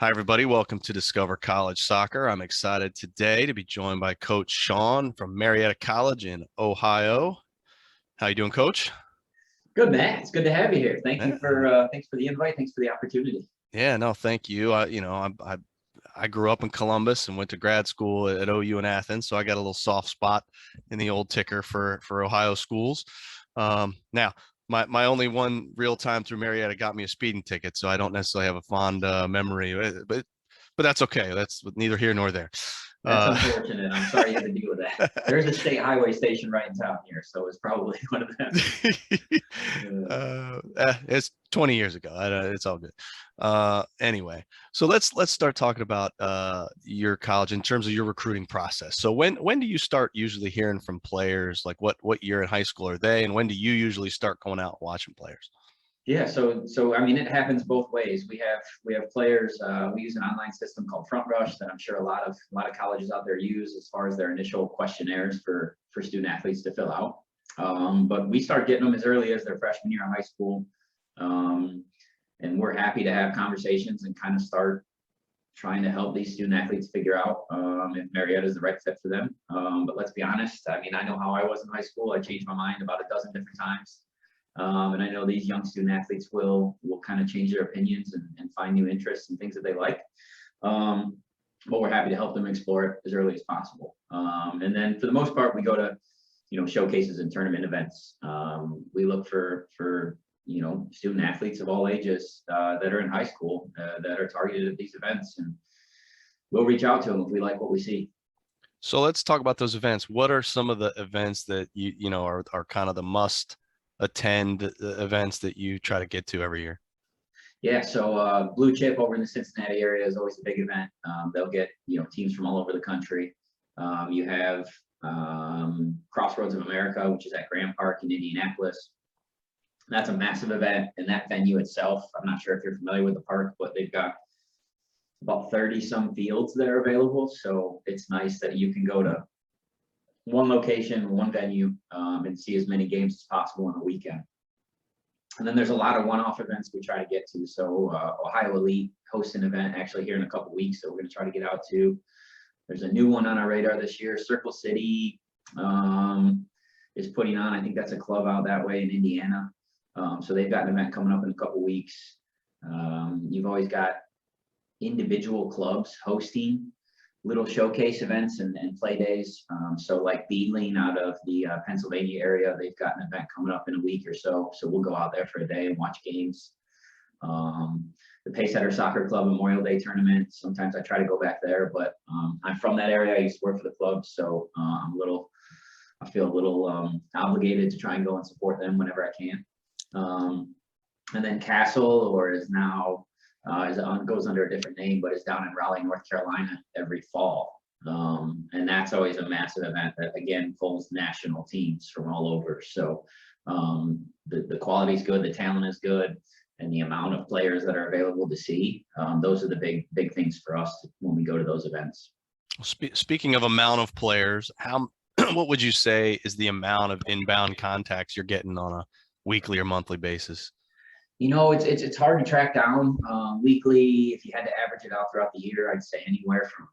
Hi, everybody. Welcome to Discover College Soccer. I'm excited today to be joined by Coach Sean from Marietta College in Ohio. How you doing, Coach? Good, Matt. It's good to have you here. Yeah, Thanks for the invite. Thanks for the opportunity. yeah, no, thank you. I grew up in Columbus and went to grad school at OU in Athens, so I got a little soft spot in the old ticker for Ohio schools. Now, my only one real time through Marietta got me a speeding ticket, so I don't necessarily have a fond memory, but that's okay. That's neither here nor there. That's Uh, unfortunate. I'm sorry you had to deal with that. There's a state highway station right in town here, so it's probably one of them. it's 20 years ago. It's all good. Anyway, so let's start talking about your college in terms of your recruiting process. So when do you start usually hearing from players? Like what year in high school are they, and when do you usually start going out and watching players? Yeah, so I mean, it happens both ways. We have players. We use an online system called Front Rush that I'm sure a lot of colleges out there use as far as their initial questionnaires for student athletes to fill out. But we start getting them as early as their freshman year of high school. Um, and we're happy to have conversations and kind of start trying to help these student athletes figure out if Marietta is the right fit for them. But let's be honest. I mean, I know how I was in high school. I changed my mind about a dozen different times. And I know these young student athletes will kind of change their opinions and find new interests and things that they like. Um, but we're happy to help them explore it as early as possible. And then for the most part, we go to showcases and tournament events. We look for student athletes of all ages that are in high school that are targeted at these events, and we'll reach out to them if we like what we see. So let's talk about those events. What are some of the events that are kind of the must attend events that you try to get to every year? Yeah, so Blue Chip over in the Cincinnati area is always a big event. They'll get teams from all over the country. You have Crossroads of America, which is at Graham Park in Indianapolis. That's a massive event, and that venue itself, I'm not sure if you're familiar with the park, but they've got about 30 some fields that are available. So it's nice that you can go to one location, one venue, and see as many games as possible on a weekend. And then there's a lot of one-off events we try to get to. So Ohio Elite hosts an event actually here in a couple weeks that we're going to try to get out to. There's a new one on our radar this year. Circle City is putting on. I think that's a club out that way in Indiana. So they've got an event coming up in a couple weeks. You've always got individual clubs hosting little showcase events and play days. So like Beadling out of the Pennsylvania area, they've got an event coming up in a week or so. So we'll go out there for a day and watch games. The Pacesetter Soccer Club Memorial Day tournament. Sometimes I try to go back there, but I'm from that area. I used to work for the club, so I feel a little obligated to try and go and support them whenever I can. And then Castle, or is now goes under a different name, but is down in Raleigh, North Carolina every fall. And that's always a massive event that again pulls national teams from all over. So the quality is good, the talent is good, and the amount of players that are available to see. Those are the big things for us when we go to those events. Speaking of amount of players, how what would you say is the amount of inbound contacts you're getting on a weekly or monthly basis? It's hard to track down weekly. If you had to average it out throughout the year, I'd say anywhere from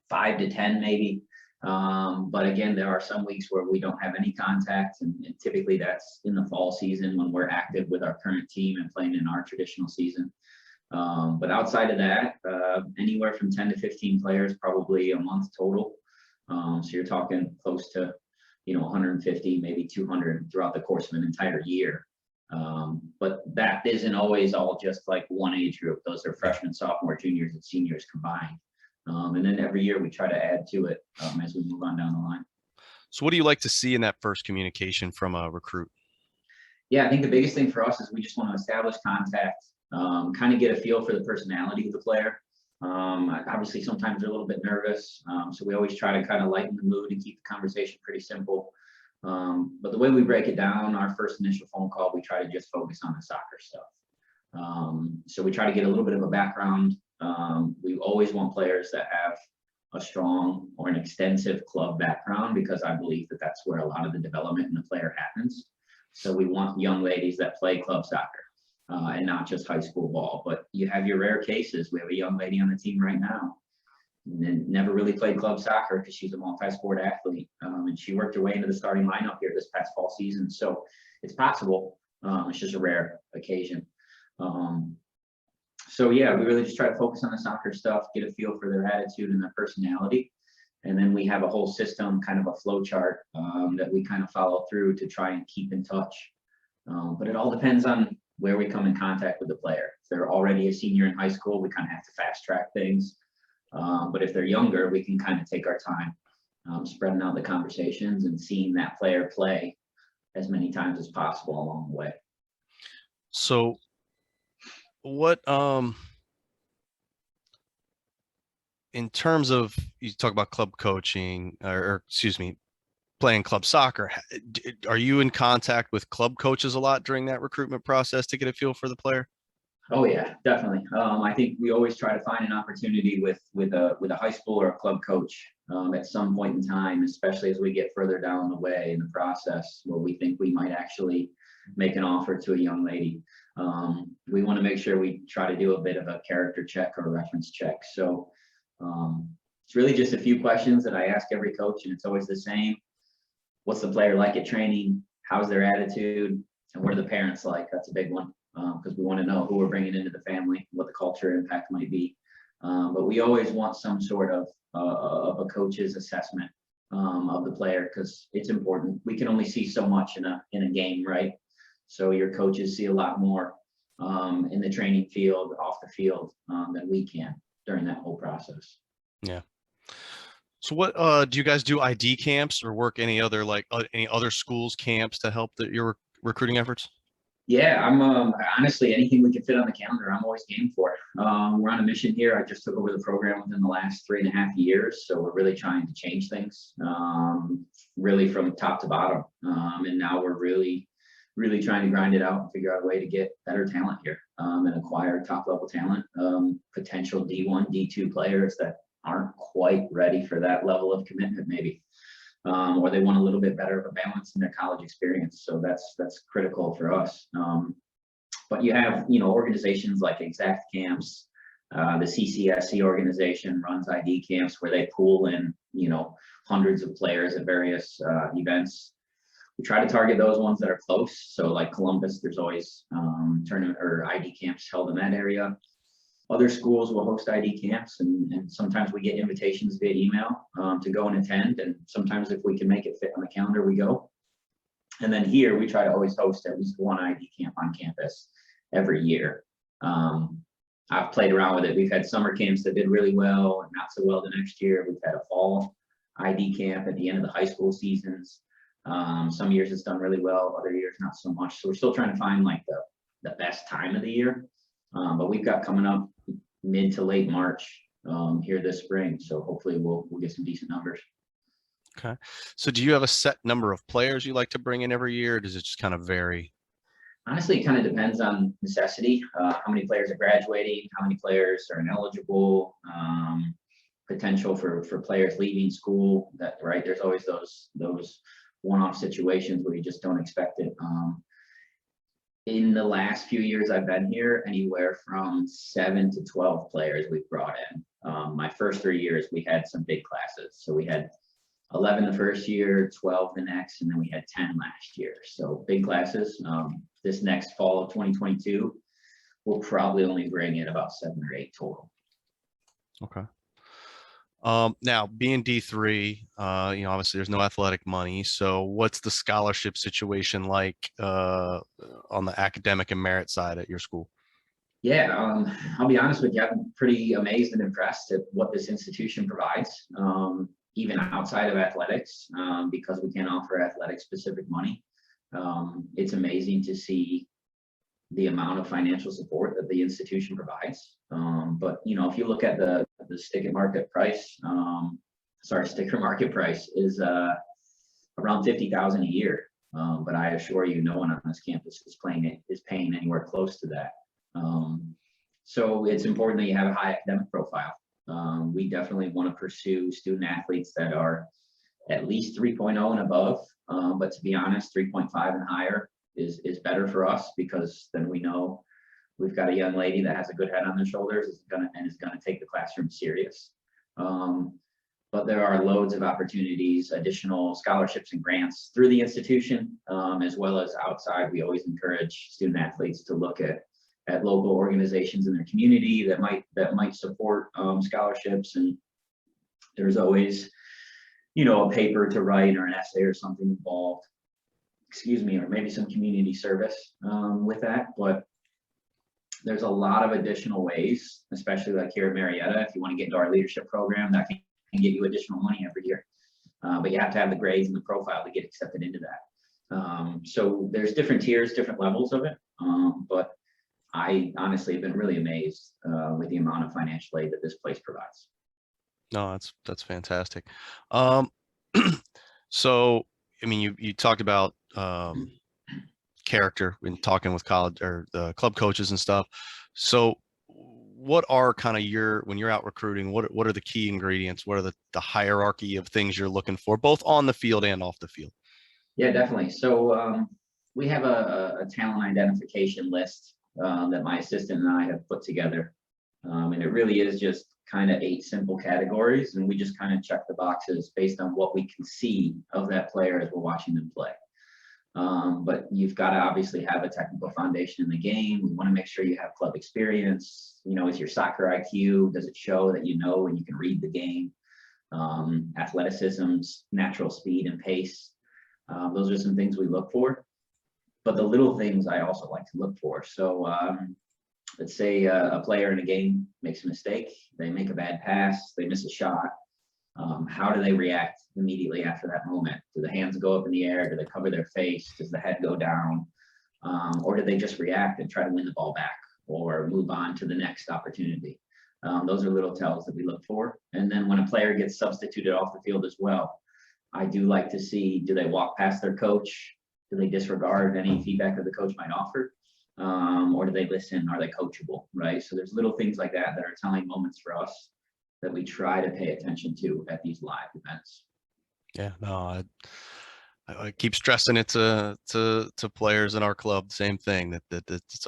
5 to 10 maybe. But again, there are some weeks where we don't have any contact, and typically that's in the fall season when we're active with our current team and playing in our traditional season. But outside of that, anywhere from 10 to 15 players probably a month total. So you're talking close to 150, maybe 200 throughout the course of an entire year. But that isn't always all just like one age group. Those are freshmen, sophomore, juniors, and seniors combined. And then every year we try to add to it as we move on down the line. So what do you like to see in that first communication from a recruit? Yeah, I think the biggest thing for us is we just want to establish contact, kind of get a feel for the personality of the player. Obviously, sometimes they're a little bit nervous, so we always try to kind of lighten the mood and keep the conversation pretty simple. But the way we break it down, our first initial phone call, we try to just focus on the soccer stuff. So we try to get a little bit of a background. We always want players that have a strong or an extensive club background, because I believe that that's where a lot of the development in the player happens. So we want young ladies that play club soccer. and not just high school ball. But you have your rare cases. We have a young lady on the team right now and never really played club soccer because she's a multi-sport athlete. And she worked her way into the starting lineup here this past fall season. So it's possible. It's just a rare occasion. So yeah, we really just try to focus on the soccer stuff, get a feel for their attitude and their personality. And then we have a whole system, kind of a flow chart that we kind of follow through to try and keep in touch. But it all depends on where we come in contact with the player. If they're already a senior in high school, we kind of have to fast track things. But if they're younger, we can kind of take our time, spreading out the conversations and seeing that player play as many times as possible along the way. So what, in terms of, you talk about club coaching or excuse me, playing club soccer, are you in contact with club coaches a lot during that recruitment process to get a feel for the player? Oh yeah, definitely. I think we always try to find an opportunity with a high school or a club coach at some point in time, especially as we get further down the way in the process where we think we might actually make an offer to a young lady. We want to make sure we try to do a bit of a character check or a reference check. So it's really just a few questions that I ask every coach, and it's always the same. What's the player like at training? How's their attitude? And what are the parents like? That's a big one. Because we want to know who we're bringing into the family, what the culture impact might be. But we always want some sort of a coach's assessment of the player, because it's important. We can only see so much in a game, right? So your coaches see a lot more in the training field, off the field, than we can during that whole process. Yeah. So what do you guys do ID camps or work any other any other schools camps to help your recruiting efforts? Yeah, I'm honestly, anything we can fit on the calendar, I'm always game for. We're on a mission here. I just took over the program within the last 3.5 years, so we're really trying to change things, really from top to bottom. And now we're really trying to grind it out and figure out a way to get better talent here and acquire top level talent, potential D1, D2 players that aren't quite ready for that level of commitment, maybe. Or they want a little bit better of a balance in their college experience. So that's critical for us. But you have, organizations like Exact Camps, the CCSC organization runs ID camps where they pool in, hundreds of players at various events. We try to target those ones that are close. So like Columbus, there's always tournament or ID camps held in that area. Other schools will host ID camps, and sometimes we get invitations via email to go and attend. And sometimes if we can make it fit on the calendar, we go. And then here we try to always host at least one ID camp on campus every year. I've played around with it. We've had summer camps that did really well and not so well the next year. We've had a fall ID camp at the end of the high school seasons. Some years it's done really well, other years not so much. So we're still trying to find like the best time of the year. But we've got coming up mid to late March here this spring. So hopefully we'll get some decent numbers. Okay. So do you have a set number of players you like to bring in every year, or does it just kind of vary? Honestly, it kind of depends on necessity. How many players are graduating, how many players are ineligible, potential for players leaving school. Right, there's always those one-off situations where you just don't expect it. In the last few years I've been here, anywhere from 7 to 12 players we've brought in. My first 3 years, we had some big classes. So we had 11 the first year, 12 the next, and then we had 10 last year. So big classes. This next fall of 2022, we'll probably only bring in about 7 or 8 total. Okay. Now being D3, obviously there's no athletic money. So what's the scholarship situation like on the academic and merit side at your school? Yeah, I'll be honest with you, I'm pretty amazed and impressed at what this institution provides, even outside of athletics, because we can't offer athletic specific money. It's amazing to see the amount of financial support that the institution provides. But if you look at the sticker market price is around $50,000 a year. But I assure you, no one on this campus is paying anywhere close to that. So it's important that you have a high academic profile. We definitely want to pursue student athletes that are at least 3.0 and above. But to be honest, 3.5 and higher is better for us, because then we know we've got a young lady that has a good head on their shoulders, is gonna take the classroom serious. But there are loads of opportunities, additional scholarships and grants through the institution, as well as outside. We always encourage student athletes to look at local organizations in their community that might support scholarships. And there's always, a paper to write or an essay or something involved, or maybe some community service with that. But there's a lot of additional ways, especially like here at Marietta, if you want to get into our leadership program, that can get you additional money every year. But you have to have the grades and the profile to get accepted into that. So there's different tiers, different levels of it. But I honestly have been really amazed with the amount of financial aid that this place provides. No, that's fantastic. So, I mean, you talked about character when talking with college or the club coaches and stuff. So what are kind of when you're out recruiting, what are the key ingredients? What are the hierarchy of things you're looking for, both on the field and off the field? Yeah, definitely. So we have a talent identification list that my assistant and I have put together. And it really is just kind of 8 simple categories. And we just kind of check the boxes based on what we can see of that player as we're watching them play. But you've got to obviously have a technical foundation in the game. We want to make sure you have club experience. Is your soccer IQ, does it show that you know and you can read the game? Athleticism, natural speed and pace. Those are some things we look for. But the little things I also like to look for. So let's say a player in a game makes a mistake, they make a bad pass, they miss a shot. How do they react immediately after that moment? Do the hands go up in the air? Do they cover their face? Does the head go down? Or do they just react and try to win the ball back or move on to the next opportunity? Those are little tells that we look for. And then when a player gets substituted off the field as well, I do like to see, do they walk past their coach? Do they disregard any feedback that the coach might offer? Or do they listen? Are they coachable, right? So there's little things like that are telling moments for us that we try to pay attention to at these live events. Yeah, no, I keep stressing it to players in our club. Same thing that it's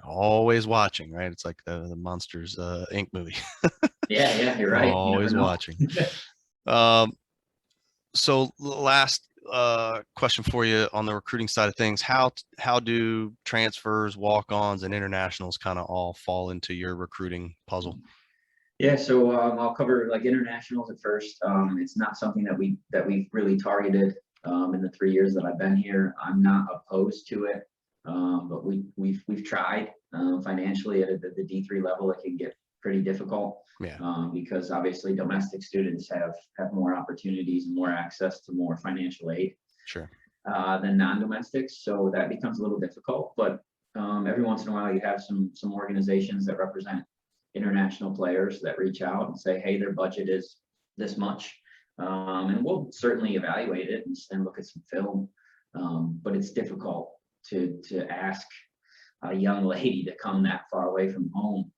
always watching, right? It's like the Monsters Inc. movie. Yeah, you're right. Always watching. So last question for you on the recruiting side of things. How do transfers, walk-ons, and internationals kind of all fall into your recruiting puzzle? Yeah, so I'll cover like internationals at first. It's not something that we've really targeted in the 3 years that I've been here. I'm not opposed to it, but we've tried financially at the D3 level. It can get pretty difficult, because obviously domestic students have more opportunities and more access to more financial aid, than non-domestics. So that becomes a little difficult. But every once in a while, you have some organizations that represent international players that reach out and say, hey, their budget is this much, and we'll certainly evaluate it and look at some film. But it's difficult to ask a young lady to come that far away from home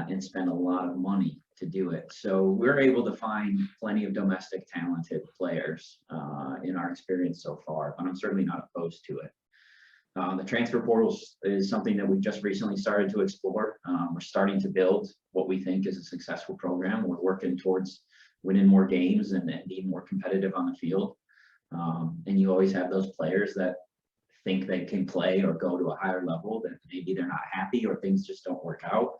and spend a lot of money to do it. So we're able to find plenty of domestic talented players in our experience so far, but I'm certainly not opposed to it. The transfer portals is something that we've just recently started to explore. We're starting to build what we think is a successful program. We're working towards winning more games and being more competitive on the field. And you always have those players that think they can play or go to a higher level that maybe they're not happy or things just don't work out.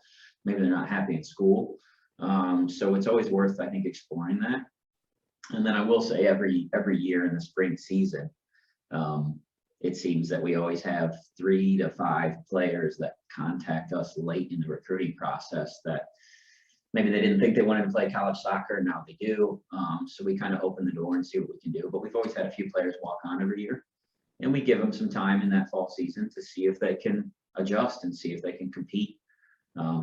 Maybe they're not happy in school. So it's always worth, I think, exploring that. And then I will say every year in the spring season, it seems that we always have 3 to 5 players that contact us late in the recruiting process that maybe they didn't think they wanted to play college soccer, now they do. So we kind of open the door and see what we can do. But we've always had a few players walk on every year, and we give them some time in that fall season to see if they can adjust and see if they can compete.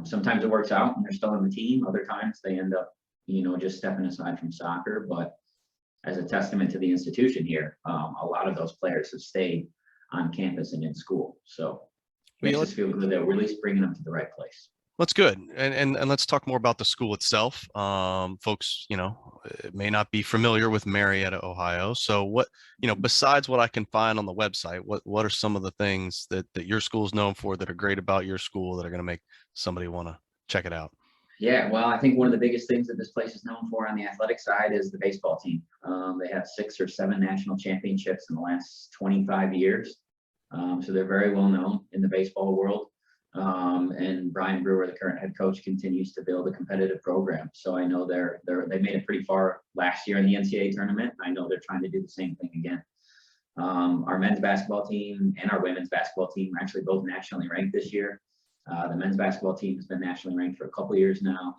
Sometimes it works out and they're still on the team. Other times they end up, just stepping aside from soccer. But as a testament to the institution here, a lot of those players have stayed on campus and in school. So it makes us feel good that we're at least bringing them to the right place. That's good. And let's talk more about the school itself. Folks, may not be familiar with Marietta, Ohio. So what, besides what I can find on the website, what are some of the things that your school is known for that are great about your school that are going to make somebody want to check it out? Yeah, well, I think one of the biggest things that this place is known for on the athletic side is the baseball team. They have 6 or 7 national championships in the last 25 years. So they're very well known in the baseball world. And Brian Brewer, the current head coach, continues to build a competitive program. So I know they made it pretty far last year in the NCAA tournament. I know they're trying to do the same thing again. Our men's basketball team and our women's basketball team are actually both nationally ranked this year. The men's basketball team has been nationally ranked for a couple of years now.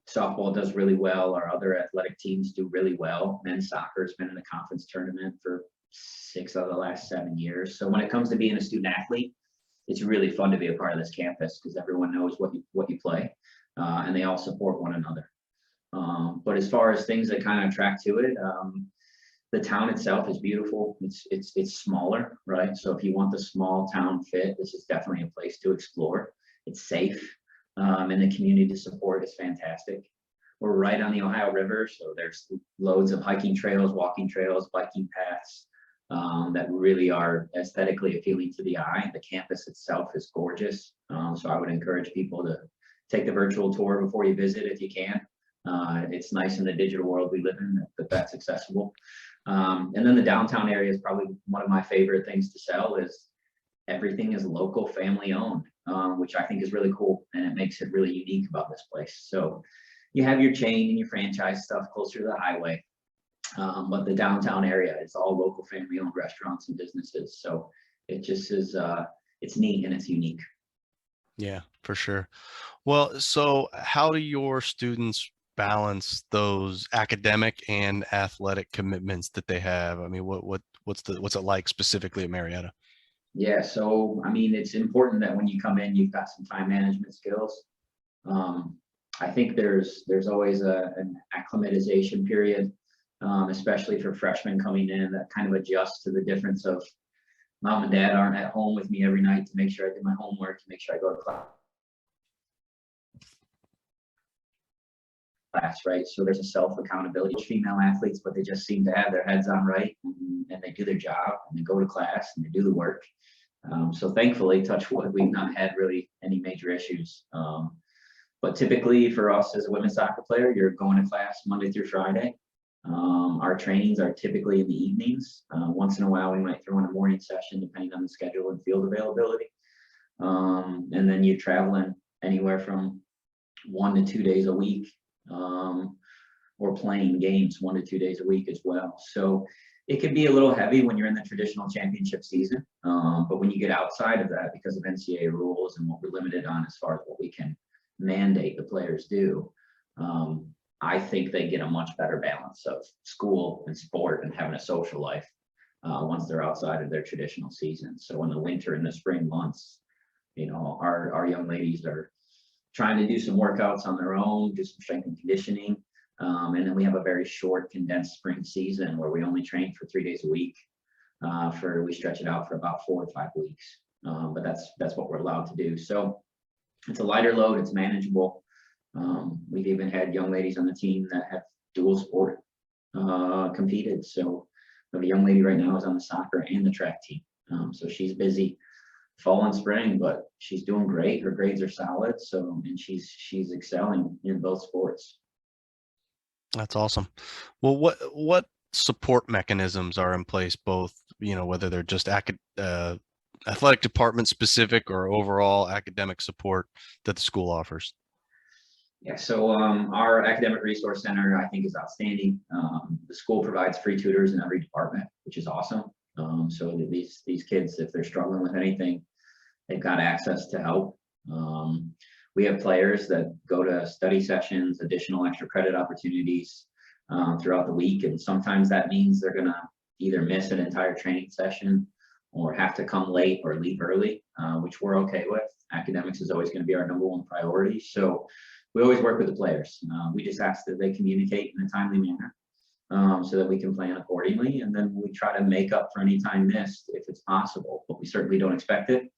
Softball does really well. Our other athletic teams do really well. Men's soccer has been in the conference tournament for 6 out of the last 7 years. So when it comes to being a student athlete, it's really fun to be a part of this campus because everyone knows what you play, and they all support one another. But as far as things that kind of attract to it, the town itself is beautiful. It's smaller, right? So if you want the small town fit, this is definitely a place to explore. It's safe, and the community support is fantastic. We're right on the Ohio River, so there's loads of hiking trails, walking trails, biking paths that really are aesthetically appealing to the eye. The campus itself is gorgeous, so I would encourage people to take the virtual tour before you visit if you can. It's nice in the digital world we live in that's accessible. And then the downtown area is probably one of my favorite things to sell is everything is local family owned, which I think is really cool. And it makes it really unique about this place. So you have your chain and your franchise stuff closer to the highway. But the downtown area is all local family owned restaurants and businesses. So it just is, it's neat and it's unique. Yeah, for sure. Well, so how do your students balance those academic and athletic commitments that they have? I mean, what's it like specifically at Marietta? Yeah, so I mean, it's important that when you come in, you've got some time management skills. I think there's always an acclimatization period, especially for freshmen coming in that kind of adjust to the difference of mom and dad aren't at home with me every night to make sure I do my homework, to make sure I go to class, right? So there's a self accountability. Female athletes, but they just seem to have their heads on right, and they do their job and they go to class and they do the work. So thankfully, touch wood, we've not had really any major issues. But typically for us as a women's soccer player, you're going to class Monday through Friday. Our trainings are typically in the evenings. Once in a while, we might throw in a morning session depending on the schedule and field availability. And then you're traveling anywhere from 1 to 2 days a week, or playing games 1 to 2 days a week as well. So it can be a little heavy when you're in the traditional championship season. But when you get outside of that, because of NCAA rules and what we're limited on as far as what we can mandate the players do, I think they get a much better balance of school and sport and having a social life once they're outside of their traditional season. So in the winter and the spring months, our young ladies are trying to do some workouts on their own, do some strength and conditioning. And then we have a very short condensed spring season where we only train for 3 days a week. We stretch it out for about 4 to 5 weeks. But that's what we're allowed to do. So it's a lighter load, it's manageable. We've even had young ladies on the team that have dual sport competed. So we have a young lady right now is on the soccer and the track team. So she's busy fall and spring, but she's doing great. Her grades are solid. So, and she's excelling in both sports. That's awesome. Well, what support mechanisms are in place, both, whether they're just athletic department specific or overall academic support that the school offers? Yeah, so our academic resource center, I think, is outstanding. The school provides free tutors in every department, which is awesome. So these kids, if they're struggling with anything, they've got access to help. We have players that go to study sessions, additional extra credit opportunities throughout the week. And sometimes that means they're going to either miss an entire training session or have to come late or leave early, which we're okay with. Academics is always going to be our #1 priority. So we always work with the players. We just ask that they communicate in a timely manner so that we can plan accordingly. And then we try to make up for any time missed if it's possible, but we certainly don't expect it.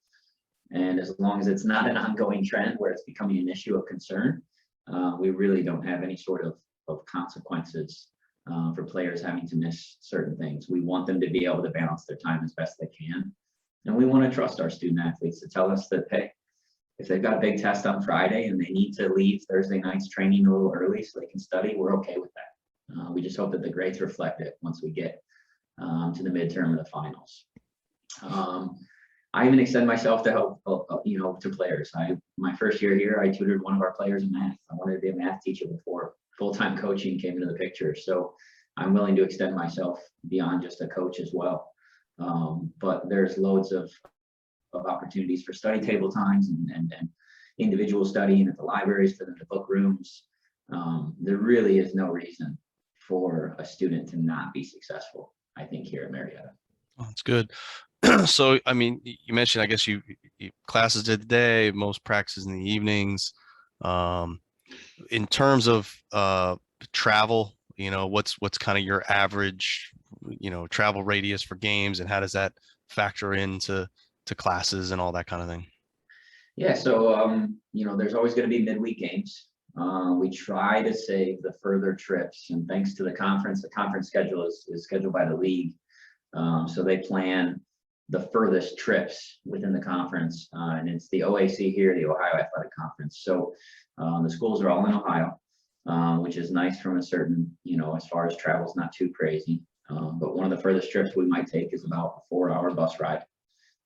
And as long as it's not an ongoing trend where it's becoming an issue of concern, we really don't have any sort of consequences for players having to miss certain things. We want them to be able to balance their time as best they can. And we want to trust our student athletes to tell us that, hey, if they've got a big test on Friday and they need to leave Thursday night's training a little early so they can study, we're okay with that. We just hope that the grades reflect it once we get to the midterm and the finals. I even extend myself to help, to players. My first year here, I tutored one of our players in math. I wanted to be a math teacher before full-time coaching came into the picture. So I'm willing to extend myself beyond just a coach as well. But there's loads of opportunities for study table times and individual studying at the libraries, for them to book rooms. There really is no reason for a student to not be successful, I think, here at Marietta. Oh, that's good. So, I mean, you mentioned, I guess you classes did the day, most practices in the evenings. In terms of travel, what's kind of your average, travel radius for games, and how does that factor into classes and all that kind of thing? Yeah, so there's always going to be midweek games. We try to save the further trips, and thanks to the conference schedule is scheduled by the league. So they plan the furthest trips within the conference, and it's the OAC here, the Ohio Athletic Conference. So the schools are all in Ohio, which is nice from a certain, as far as travel is not too crazy. But one of the furthest trips we might take is about a 4-hour bus ride.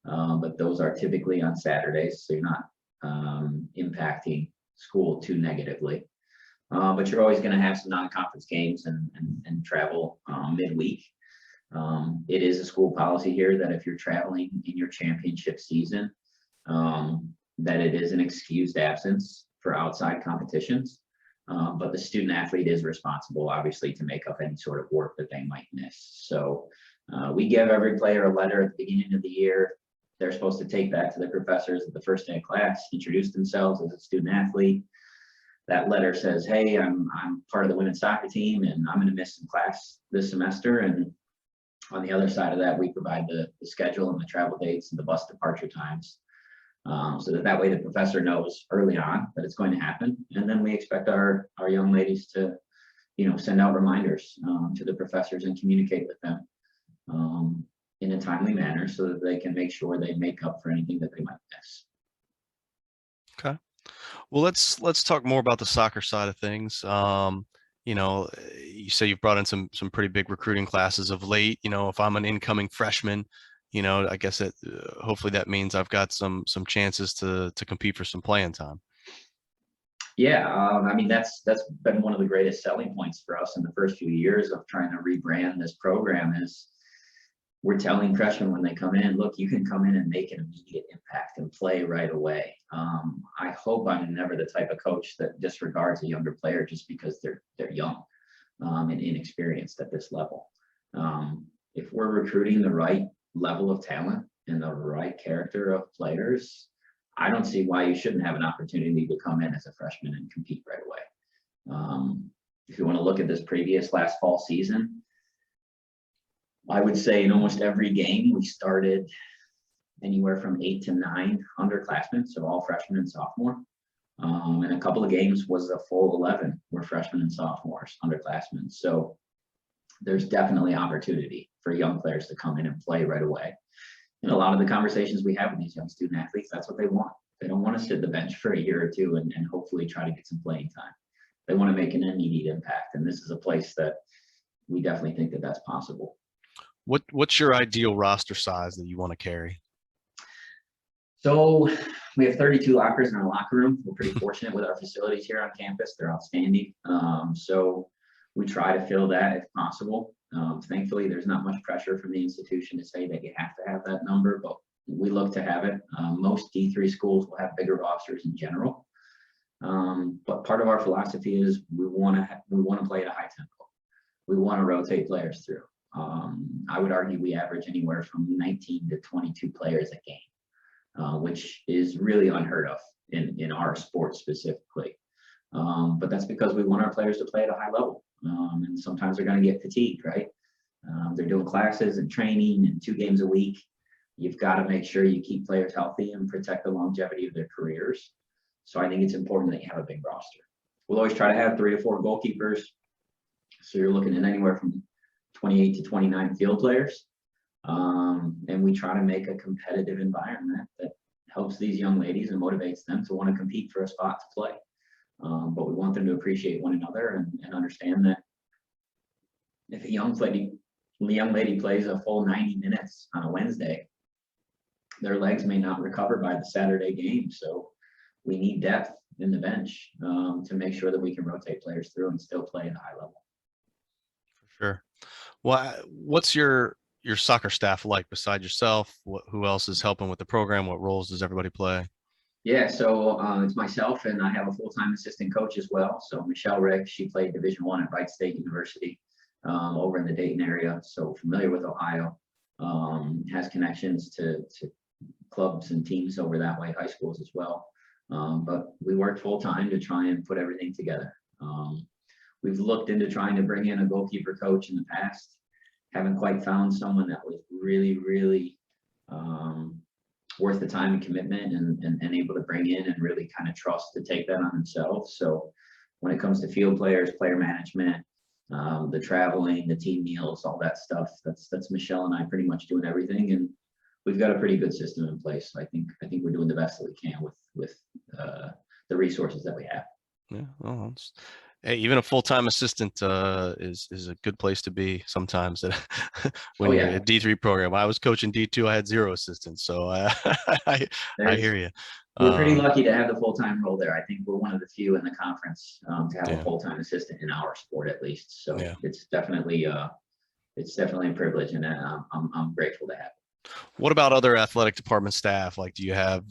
But those are typically on Saturdays, so you're not impacting school too negatively. But you're always going to have some non-conference games and travel midweek. It is a school policy here that if you're traveling in your championship season, that it is an excused absence for outside competitions. But the student athlete is responsible, obviously, to make up any sort of work that they might miss. So we give every player a letter at the beginning of the year. They're supposed to take that to the professors at the first day of class, introduce themselves as a student athlete. That letter says, hey, I'm part of the women's soccer team, and I'm going to miss some class this semester. And on the other side of that, we provide the schedule and the travel dates and the bus departure times, so that way the professor knows early on that it's going to happen. And then we expect our young ladies to, send out reminders to the professors and communicate with them in a timely manner so that they can make sure they make up for anything that they might miss. Okay. Well, let's talk more about the soccer side of things. You say you've brought in some pretty big recruiting classes of late. If I'm an incoming freshman, I guess that hopefully that means I've got some chances to compete for some playing time. Yeah, I mean, that's been one of the greatest selling points for us in the first few years of trying to rebrand this program. Is we're telling freshmen when they come in, look, you can come in and make an immediate impact and play right away. I hope I'm never the type of coach that disregards a younger player just because they're young and inexperienced at this level. If we're recruiting the right level of talent and the right character of players, I don't see why you shouldn't have an opportunity to come in as a freshman and compete right away. If you want to look at this last fall season, I would say in almost every game we started anywhere from 8 to 9 underclassmen, so all freshmen and sophomore. And a couple of games was a full 11 were freshmen and sophomores, underclassmen. So there's definitely opportunity for young players to come in and play right away. And a lot of the conversations we have with these young student athletes, that's what they want. They don't want to sit the bench for a year or two and hopefully try to get some playing time. They want to make an immediate impact. And this is a place that we definitely think that that's possible. What's your ideal roster size that you want to carry? So we have 32 lockers in our locker room. We're pretty fortunate with our facilities here on campus. They're outstanding. So we try to fill that if possible. Thankfully, there's not much pressure from the institution to say that you have to have that number, but we look to have it. Most D3 schools will have bigger rosters in general. But part of our philosophy is we want to play at a high tempo. We want to rotate players through. I would argue we average anywhere from 19 to 22 players a game, which is really unheard of in our sport specifically. But that's because we want our players to play at a high level. And sometimes they're going to get fatigued, right? They're doing classes and training and 2 games a week. you've got to make sure you keep players healthy and protect the longevity of their careers. So I think it's important that you have a big roster. We'll always try to have 3 to 4 goalkeepers. So you're looking at anywhere from 28 to 29 field players. And we try to make a competitive environment that helps these young ladies and motivates them to want to compete for a spot to play. But we want them to appreciate one another and understand that if a young lady plays a full 90 minutes on a Wednesday, their legs may not recover by the Saturday game. So we need depth in the bench to make sure that we can rotate players through and still play at a high level. For sure. Well, what's your soccer staff like beside yourself? Who else is helping with the program? What roles does everybody play? Yeah, so it's myself, and I have a full-time assistant coach as well. So Michelle Rick, she played Division I at Wright State University over in the Dayton area, so familiar with Ohio, has connections to clubs and teams over that way, high schools as well. But we work full-time to try and put everything together. We've looked into trying to bring in a goalkeeper coach in the past. Haven't quite found someone that was really, really worth the time and commitment and able to bring in and really kind of trust to take that on themselves. So when it comes to field players, player management, the traveling, the team meals, all that stuff, that's Michelle and I pretty much doing everything. And we've got a pretty good system in place. So I think we're doing the best that we can with the resources that we have. Yeah, well, hey, even a full-time assistant is a good place to be sometimes when you're a D3 program. I was coaching D2, I had 0 assistants, so I hear you. We're pretty lucky to have the full-time role there. I think we're one of the few in the conference to have a full-time assistant in our sport, at least. So it's definitely a privilege, and I'm grateful to have it. What about other athletic department staff? Like, do you have,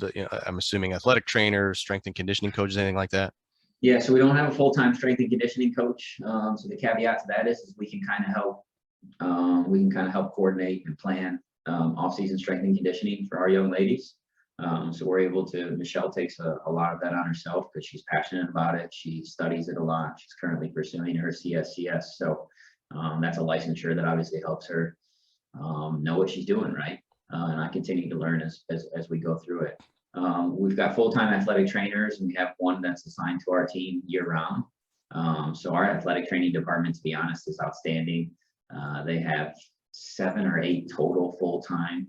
I'm assuming athletic trainers, strength and conditioning coaches, anything like that? Yeah, so we don't have a full-time strength and conditioning coach. So the caveat to that is we can kind of help coordinate and plan off-season strength and conditioning for our young ladies. So we're able to, Michelle takes a lot of that on herself because she's passionate about it. She studies it a lot. She's currently pursuing her CSCS. So that's a licensure that obviously helps her know what she's doing, right? And I continue to learn as we go through it. We've got full-time athletic trainers, and we have one that's assigned to our team year-round. So our athletic training department, to be honest, is outstanding. They have 7 or 8 total full-time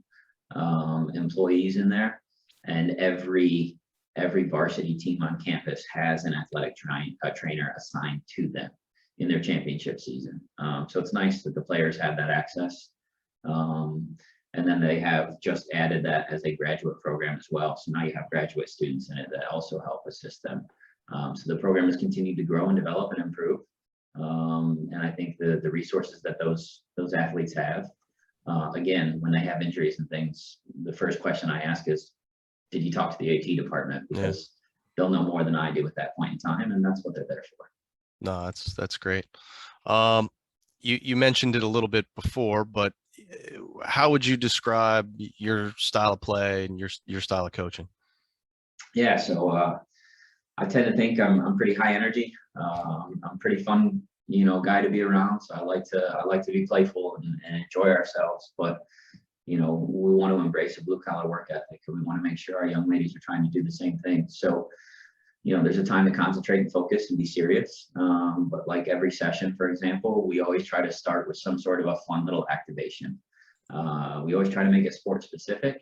employees in there, and every varsity team on campus has an athletic trainer assigned to them in their championship season. So it's nice that the players have that access. And then they have just added that as a graduate program as well. So now you have graduate students in it that also help assist them. So the program has continued to grow and develop and improve. And I think the resources that those athletes have, again, when they have injuries and things, the first question I ask is, did you talk to the AT department? Because they'll know more than I do at that point in time, and that's what they're there for. No, that's great. You mentioned it a little bit before, but how would you describe your style of play and your style of coaching? Yeah, so I tend to think I'm pretty high energy. I'm pretty fun, guy to be around. So I like to be playful and enjoy ourselves. But we want to embrace a blue collar work ethic, and we want to make sure our young ladies are trying to do the same thing. So there's a time to concentrate and focus and be serious. But like every session, for example, we always try to start with some sort of a fun little activation. We always try to make it sport specific.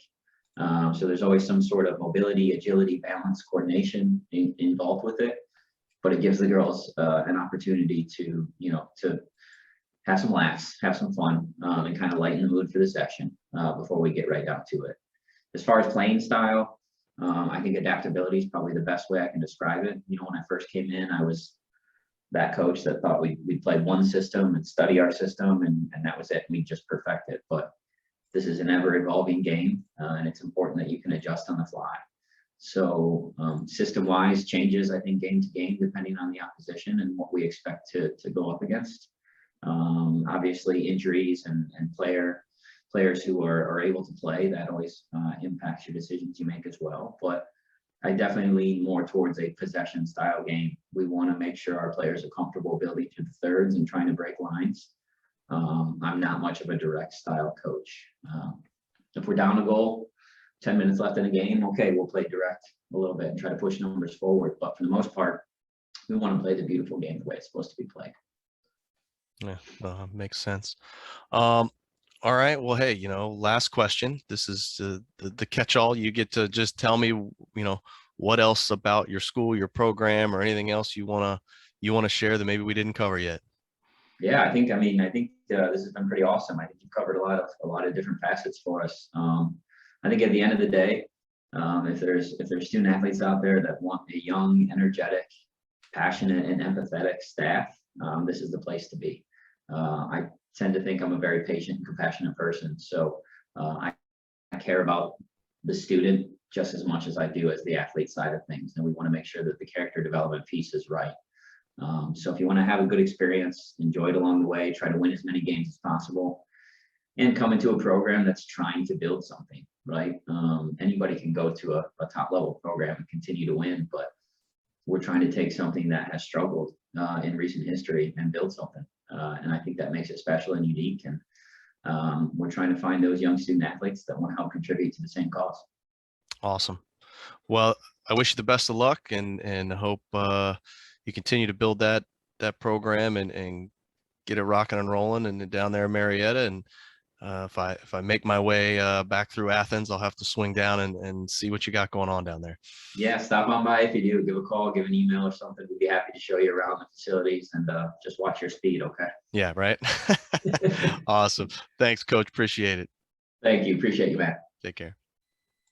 So there's always some sort of mobility, agility, balance, coordination involved with it. But it gives the girls an opportunity to have some laughs, have some fun, and kind of lighten the mood for the session before we get right down to it. As far as playing style, I think adaptability is probably the best way I can describe it. When I first came in, I was that coach that thought we'd play one system and study our system, and that was it. We just perfect it. But this is an ever evolving game, and it's important that you can adjust on the fly. So system wise changes, I think, game to game, depending on the opposition and what we expect to go up against. Obviously injuries and players who are able to play, that always impacts your decisions you make as well. But I definitely lean more towards a possession style game. We want to make sure our players are comfortable building through the thirds and trying to break lines. I'm not much of a direct style coach. If we're down a goal, 10 minutes left in the game, okay, we'll play direct a little bit and try to push numbers forward. But for the most part, we want to play the beautiful game the way it's supposed to be played. Yeah, makes sense. All right. Well, hey, last question. This is the catch-all. You get to just tell me, what else about your school, your program, or anything else you wanna share that maybe we didn't cover yet. Yeah, I think this has been pretty awesome. I think you've covered a lot of different facets for us. I think at the end of the day, if there's student athletes out there that want a young, energetic, passionate, and empathetic staff, this is the place to be. I tend to think I'm a very patient and compassionate person, so I care about the student just as much as I do as the athlete side of things, and we want to make sure that the character development piece is right. So if you want to have a good experience, enjoy it along the way, try to win as many games as possible, and come into a program that's trying to build something, right? Anybody can go to a top level program and continue to win, but we're trying to take something that has struggled in recent history and build something. And I think that makes it special and unique. And we're trying to find those young student athletes that want to help contribute to the same cause. Awesome. Well, I wish you the best of luck, and hope you continue to build that program and get it rocking and rolling and down there in Marietta. And if I make my way back through Athens, I'll have to swing down and see what you got going on down there. Yeah, stop on by if you do. Give a call, give an email or something. We'd be happy to show you around the facilities and just watch your speed, okay? Yeah, right. Awesome. Thanks, Coach. Appreciate it. Thank you. Appreciate you, Matt. Take care.